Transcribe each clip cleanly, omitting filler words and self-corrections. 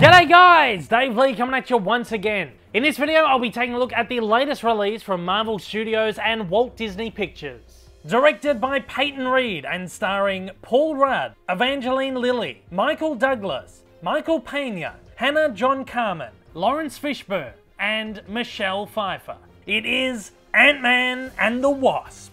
G'day guys, Dave Lee coming at you once again. In this video, I'll be taking a look at the latest release from Marvel Studios and Walt Disney Pictures. Directed by Peyton and starring Paul Rudd, Evangeline Lilly, Michael Douglas, Michael Peña, Hannah John-Kamen, Laurence Fishburne, and Michelle Pfeiffer. It is Ant-Man and the Wasp.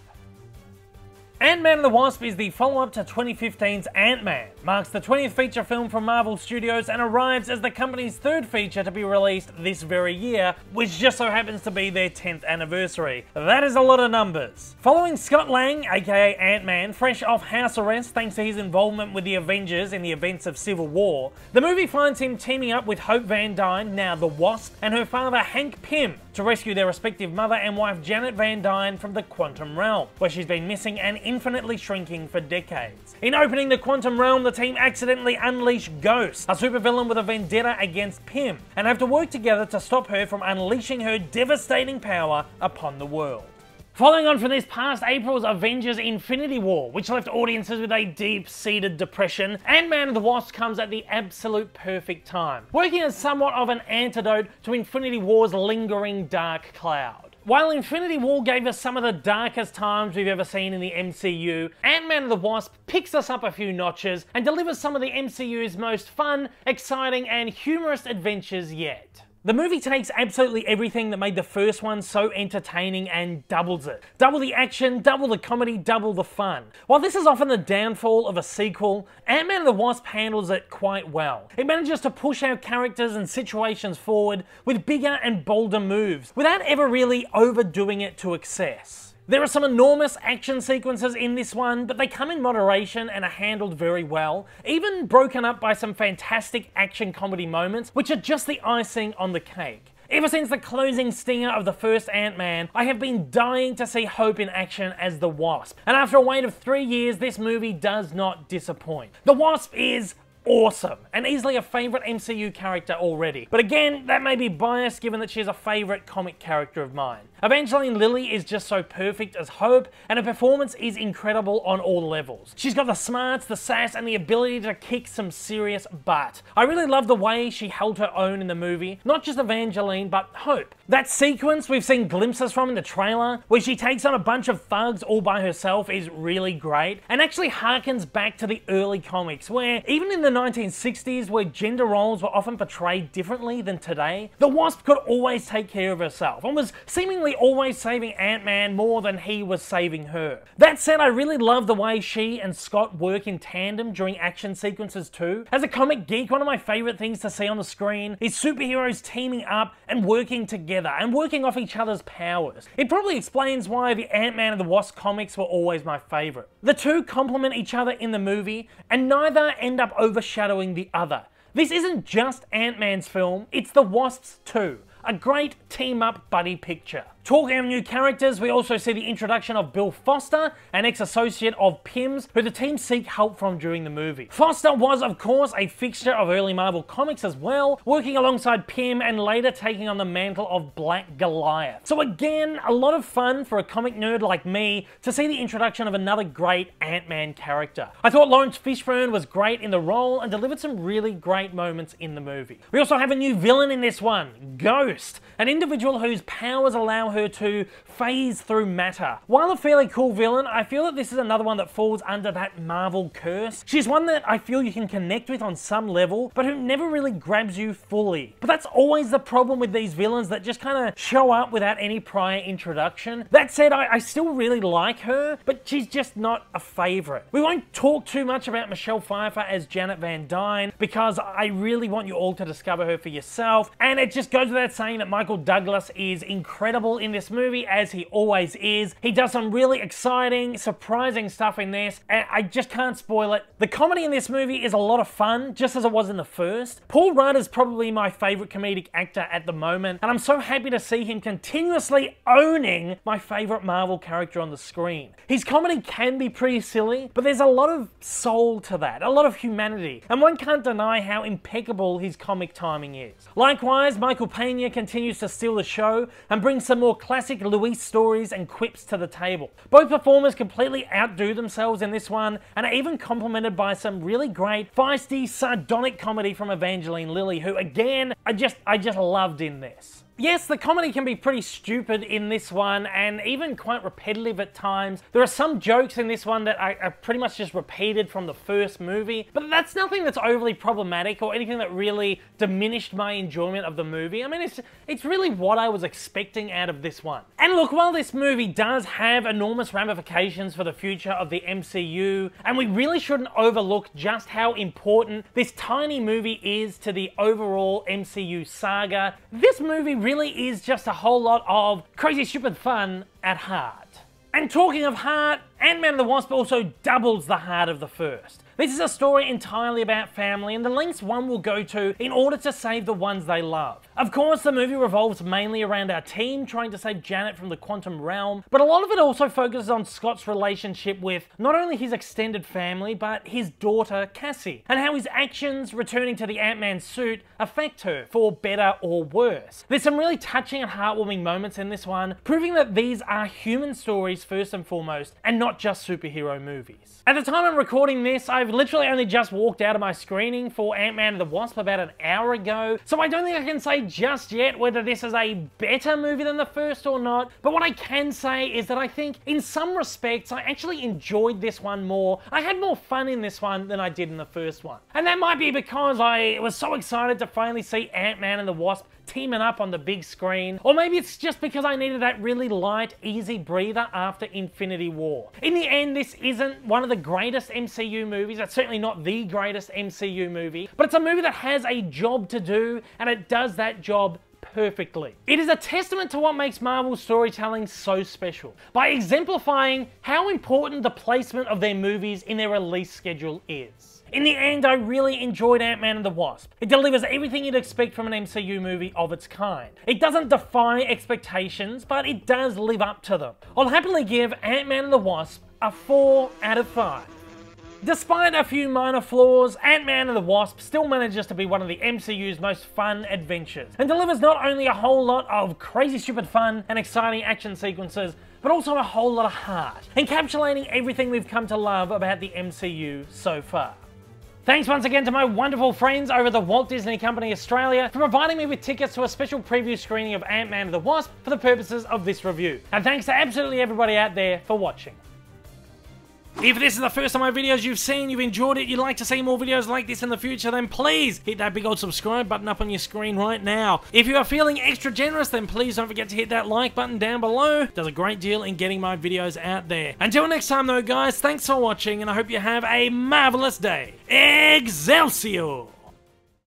Ant-Man and the Wasp is the follow-up to 2015's Ant-Man, marks the 20th feature film from Marvel Studios and arrives as the company's third feature to be released this very year, which just so happens to be their 10th anniversary. That is a lot of numbers. Following Scott Lang, aka Ant-Man, fresh off house arrest thanks to his involvement with the Avengers in the events of Civil War, the movie finds him teaming up with Hope Van Dyne, now the Wasp, and her father Hank Pym to rescue their respective mother and wife Janet Van Dyne from the quantum realm, where she's been missing and infinitely shrinking for decades. In opening the quantum realm, the team accidentally unleash Ghost, a supervillain with a vendetta against Pym, and have to work together to stop her from unleashing her devastating power upon the world. Following on from this past April's Avengers Infinity War, which left audiences with a deep-seated depression, Ant-Man and the Wasp comes at the absolute perfect time, working as somewhat of an antidote to Infinity War's lingering dark cloud. While Infinity War gave us some of the darkest times we've ever seen in the MCU, Ant-Man and the Wasp picks us up a few notches and delivers some of the MCU's most fun, exciting, and humorous adventures yet. The movie takes absolutely everything that made the first one so entertaining and doubles it. Double the action, double the comedy, double the fun. While this is often the downfall of a sequel, Ant-Man and the Wasp handles it quite well. It manages to push our characters and situations forward with bigger and bolder moves, without ever really overdoing it to excess. There are some enormous action sequences in this one, but they come in moderation and are handled very well, even broken up by some fantastic action comedy moments, which are just the icing on the cake. Ever since the closing stinger of the first Ant-Man, I have been dying to see Hope in action as the Wasp, and after a wait of 3 years, this movie does not disappoint. The Wasp is awesome, and easily a favourite MCU character already. But again, that may be biased given that she is a favourite comic character of mine. Evangeline Lilly is just so perfect as Hope, and her performance is incredible on all levels. She's got the smarts, the sass, and the ability to kick some serious butt. I really love the way she held her own in the movie, not just Evangeline, but Hope. That sequence we've seen glimpses from in the trailer, where she takes on a bunch of thugs all by herself, is really great, and actually harkens back to the early comics, where even in the 1960s, where gender roles were often portrayed differently than today, the Wasp could always take care of herself, and was seemingly always saving Ant-Man more than he was saving her. That said, I really love the way she and Scott work in tandem during action sequences too. As a comic geek, one of my favourite things to see on the screen is superheroes teaming up and working together, and working off each other's powers. It probably explains why the Ant-Man and the Wasp comics were always my favourite. The two complement each other in the movie, and neither end up overshadowing the other. This isn't just Ant-Man's film, it's the Wasp's too. A great team-up buddy picture. Talking of new characters, we also see the introduction of Bill Foster, an ex-associate of Pym's, who the team seek help from during the movie. Foster was, of course, a fixture of early Marvel comics as well, working alongside Pym and later taking on the mantle of Black Goliath. So again, a lot of fun for a comic nerd like me to see the introduction of another great Ant-Man character. I thought Laurence Fishburne was great in the role and delivered some really great moments in the movie. We also have a new villain in this one, Ghost, an individual whose powers allow her to phase through matter. While a fairly cool villain, I feel that this is another one that falls under that Marvel curse. She's one that I feel you can connect with on some level, but who never really grabs you fully. But that's always the problem with these villains that just kind of show up without any prior introduction. That said, I still really like her, but she's just not a favourite. We won't talk too much about Michelle Pfeiffer as Janet Van Dyne, because I really want you all to discover her for yourself, and it just goes without saying that Michael Douglas is incredible in this movie, as he always is. He does some really exciting, surprising stuff in this, and I just can't spoil it. The comedy in this movie is a lot of fun, just as it was in the first. Paul Rudd is probably my favourite comedic actor at the moment, and I'm so happy to see him continuously owning my favourite Marvel character on the screen. His comedy can be pretty silly, but there's a lot of soul to that, a lot of humanity, and one can't deny how impeccable his comic timing is. Likewise, Michael Peña continues to steal the show and bring some more more classic Luis stories and quips to the table. Both performers completely outdo themselves in this one, and are even complemented by some really great, feisty, sardonic comedy from Evangeline Lilly, who again, I just loved in this. Yes, the comedy can be pretty stupid in this one, and even quite repetitive at times. There are some jokes in this one that are pretty much just repeated from the first movie, but that's nothing that's overly problematic or anything that really diminished my enjoyment of the movie. I mean, it's really what I was expecting out of this one. And look, while this movie does have enormous ramifications for the future of the MCU, and we really shouldn't overlook just how important this tiny movie is to the overall MCU saga, this movie really is just a whole lot of crazy stupid fun at heart. And talking of heart, Ant-Man and the Wasp also doubles the heart of the first. This is a story entirely about family and the lengths one will go to in order to save the ones they love. Of course, the movie revolves mainly around our team trying to save Janet from the quantum realm, but a lot of it also focuses on Scott's relationship with not only his extended family, but his daughter, Cassie, and how his actions returning to the Ant-Man suit affect her, for better or worse. There's some really touching and heartwarming moments in this one, proving that these are human stories first and foremost, and not just superhero movies. At the time I'm recording this, I've literally only just walked out of my screening for Ant-Man and the Wasp about an hour ago, so I don't think I can say just yet whether this is a better movie than the first or not, but what I can say is that I think in some respects I actually enjoyed this one more. I had more fun in this one than I did in the first one. And that might be because I was so excited to finally see Ant-Man and the Wasp teaming up on the big screen, or maybe it's just because I needed that really light, easy breather after Infinity War. In the end, this isn't one of the greatest MCU movies, it's certainly not the greatest MCU movie, but it's a movie that has a job to do, and it does that job perfectly. It is a testament to what makes Marvel storytelling so special, by exemplifying how important the placement of their movies in their release schedule is. In the end, I really enjoyed Ant-Man and the Wasp. It delivers everything you'd expect from an MCU movie of its kind. It doesn't defy expectations, but it does live up to them. I'll happily give Ant-Man and the Wasp a 4 out of 5. Despite a few minor flaws, Ant-Man and the Wasp still manages to be one of the MCU's most fun adventures, and delivers not only a whole lot of crazy stupid fun and exciting action sequences, but also a whole lot of heart, encapsulating everything we've come to love about the MCU so far. Thanks once again to my wonderful friends over at the Walt Disney Company Australia for providing me with tickets to a special preview screening of Ant-Man and the Wasp for the purposes of this review. And thanks to absolutely everybody out there for watching. If this is the first of my videos you've seen, you've enjoyed it, you'd like to see more videos like this in the future, then please hit that big old subscribe button up on your screen right now. If you are feeling extra generous, then please don't forget to hit that like button down below. It does a great deal in getting my videos out there. Until next time though guys, thanks for watching and I hope you have a marvelous day. Excelsior!